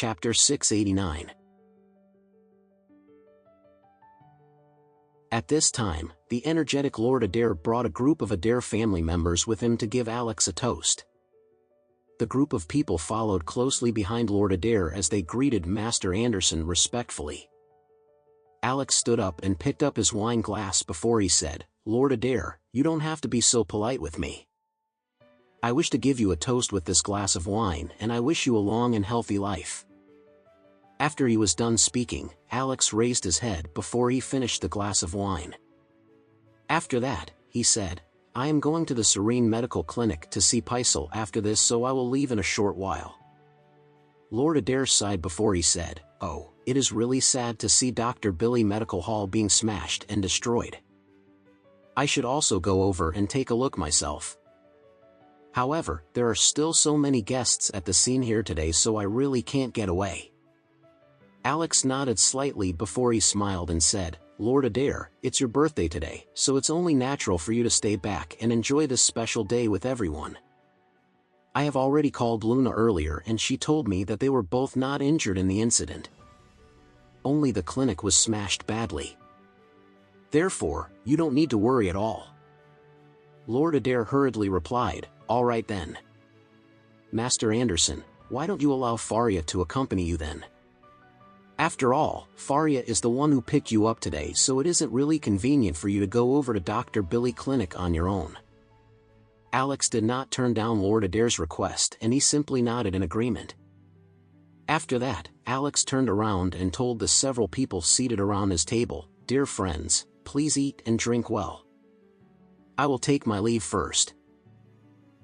Chapter 689. At this time, the energetic Lord Adair brought a group of Adair family members with him to give Alex a toast. The group of people followed closely behind Lord Adair as they greeted Master Anderson respectfully. Alex stood up and picked up his wine glass before he said, "Lord Adair, you don't have to be so polite with me. I wish to give you a toast with this glass of wine, and I wish you a long and healthy life." After he was done speaking, Alex raised his head before he finished the glass of wine. After that, he said, "I am going to the Serene Medical Clinic to see Paisel after this, so I will leave in a short while." Lord Adair sighed before he said, "Oh, it is really sad to see Dr. Billy Medical Hall being smashed and destroyed. I should also go over and take a look myself. However, there are still so many guests at the scene here today, so I really can't get away." Alex nodded slightly before he smiled and said, "Lord Adair, it's your birthday today, so it's only natural for you to stay back and enjoy this special day with everyone. I have already called Luna earlier and she told me that they were both not injured in the incident. Only the clinic was smashed badly. Therefore, you don't need to worry at all." Lord Adair hurriedly replied, "All right then. Master Anderson, why don't you allow Faria to accompany you then? After all, Faria is the one who picked you up today, so it isn't really convenient for you to go over to Dr. Billy Clinic on your own." Alex did not turn down Lord Adair's request and he simply nodded in agreement. After that, Alex turned around and told the several people seated around his table, "Dear friends, please eat and drink well. I will take my leave first."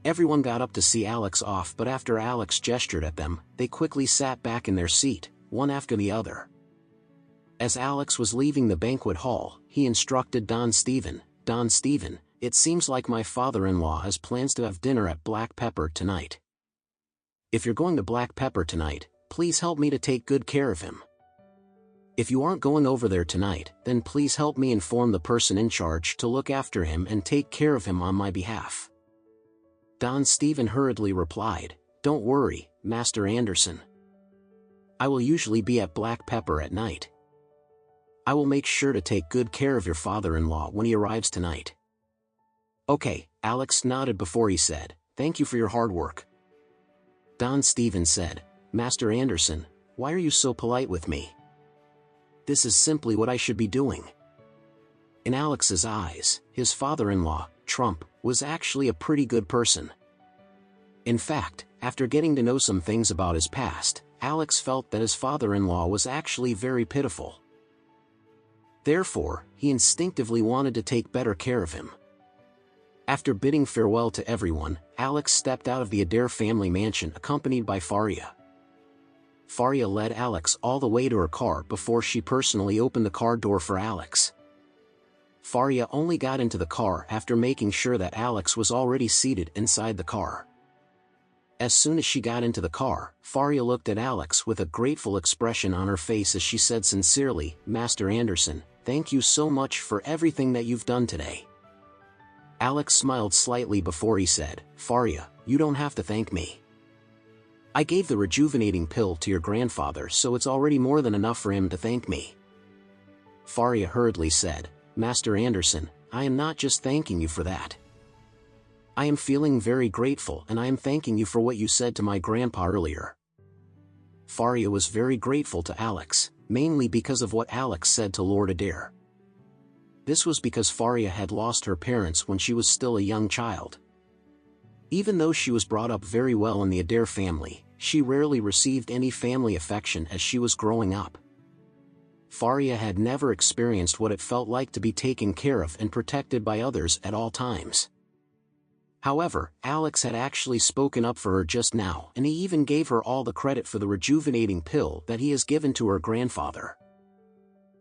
Everyone got up to see Alex off, but after Alex gestured at them, they quickly sat back in their seat, one after the other. As Alex was leaving the banquet hall, he instructed Don Stephen, "Don Stephen, it seems like my father-in-law has plans to have dinner at Black Pepper tonight. If you're going to Black Pepper tonight, please help me to take good care of him. If you aren't going over there tonight, then please help me inform the person in charge to look after him and take care of him on my behalf." Don Stephen hurriedly replied, "Don't worry, Master Anderson. I will usually be at Black Pepper at night. I will make sure to take good care of your father-in-law when he arrives tonight." "Okay," Alex nodded before he said, "Thank you for your hard work." Don Stephen said, "Master Anderson, why are you so polite with me? This is simply what I should be doing." In Alex's eyes, his father-in-law, Trump, was actually a pretty good person. In fact, after getting to know some things about his past, Alex felt that his father-in-law was actually very pitiful. Therefore, he instinctively wanted to take better care of him. After bidding farewell to everyone, Alex stepped out of the Adair family mansion accompanied by Faria. Faria led Alex all the way to her car before she personally opened the car door for Alex. Faria only got into the car after making sure that Alex was already seated inside the car. As soon as she got into the car, Faria looked at Alex with a grateful expression on her face as she said sincerely, "Master Anderson, thank you so much for everything that you've done today." Alex smiled slightly before he said, "Faria, you don't have to thank me. I gave the rejuvenating pill to your grandfather, so it's already more than enough for him to thank me." Faria hurriedly said, "Master Anderson, I am not just thanking you for that. I am feeling very grateful and I am thanking you for what you said to my grandpa earlier." Faria was very grateful to Alex, mainly because of what Alex said to Lord Adair. This was because Faria had lost her parents when she was still a young child. Even though she was brought up very well in the Adair family, she rarely received any family affection as she was growing up. Faria had never experienced what it felt like to be taken care of and protected by others at all times. However, Alex had actually spoken up for her just now, and he even gave her all the credit for the rejuvenating pill that he has given to her grandfather.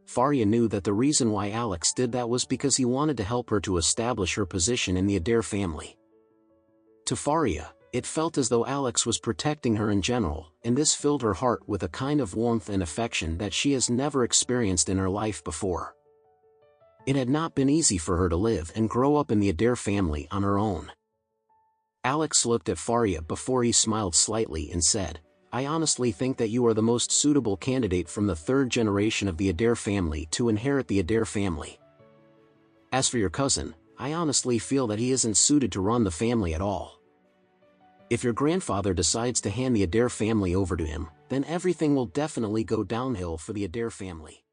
Faria knew that the reason why Alex did that was because he wanted to help her to establish her position in the Adair family. To Faria, it felt as though Alex was protecting her in general, and this filled her heart with a kind of warmth and affection that she has never experienced in her life before. It had not been easy for her to live and grow up in the Adair family on her own. Alex looked at Faria before he smiled slightly and said, I honestly think that you are the most suitable candidate from the third generation of the Adair family to inherit the Adair family. As for your cousin, I honestly feel that he isn't suited to run the family at all. If your grandfather decides to hand the Adair family over to him, then everything will definitely go downhill for the Adair family.